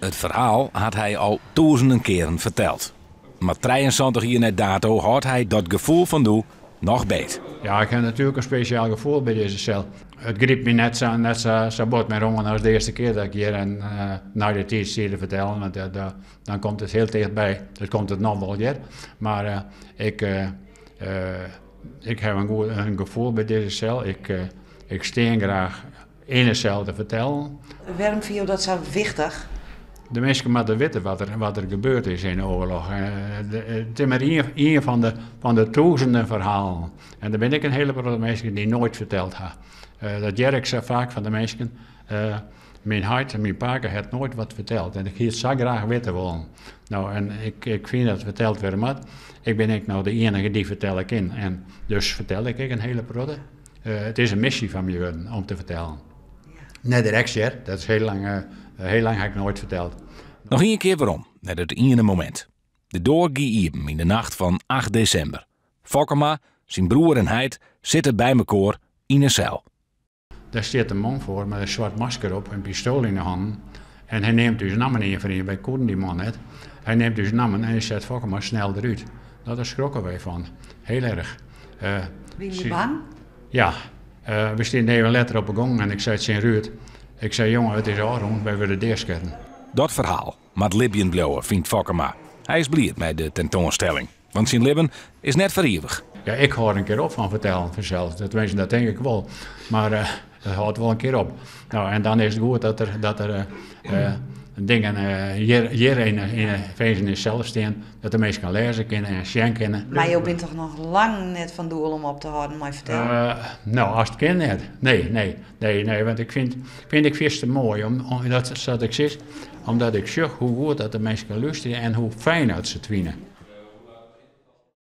Het verhaal had hij al duizenden keren verteld. Maar 73 jaar net dato houdt hij dat gevoel van doe nog beet. Ja, ik heb natuurlijk een speciaal gevoel bij deze cel. Het griep me net zo bot met rongen als de eerste keer dat ik hier naar de tijd zie vertellen. Want dan komt het heel dichtbij. Dat komt het nog wel hier. Maar ik heb een goed bij deze cel. Ik steen graag in de cel te vertellen. Waarom vind je dat zo wichtig? De mensen moeten weten wat er gebeurd is in de oorlog. Het is maar één van de duizenden verhalen. En daar ben ik een heleboel mensen die nooit verteld hebben. Dat Jerk zei vaak van de mensen, mijn hart en mijn paken heeft nooit wat verteld. En ik hier zo graag weten willen. Nou, en ik vind dat het verteld weer moet. Ik ben nou de enige die vertel ik in. En dus vertel ik een hele product. Het is een missie van me geworden om te vertellen. Ja. Net direct, dat is heel lang heb ik nooit verteld. Nog één keer waarom, net het ene moment. De deur gie open in de nacht van 8 december. Fokkema, zijn broer en hij zitten bij elkaar in een cel. Daar staat een man voor met een zwart masker op en een pistool in de hand. En hij neemt dus namen in vrienden, wij konden die man net. Hij neemt dus namen en hij zet Fokkema snel eruit. Daar schrokken wij van. Heel erg. Ben je bang? Ja. We stonden even letter op de gang en ik zei het zijn Ruud. Ik zei, jongen, het is Aron, wij willen deersketten. Dat verhaal met Libyen blowen vindt Fokkema. Hij is blij met de tentoonstelling. Want zijn Libben is net voor eeuwig. Ja, ik hoor een keer op van vertellen vanzelf. Dat denk ik wel. Maar dat houdt wel een keer op. Nou, en dan is het goed dat er dingen hier in de cel staan. Dat de mensen kan lezen kunnen en zien kunnen. Maar je bent toch nog lang net van doel om op te houden, maar vertellen? Nou, als het kan net. Nee, want ik vind het mooi omdat ik zeg, omdat ik zeg hoe goed dat de mensen kan luisteren en hoe fijn dat ze het vinden.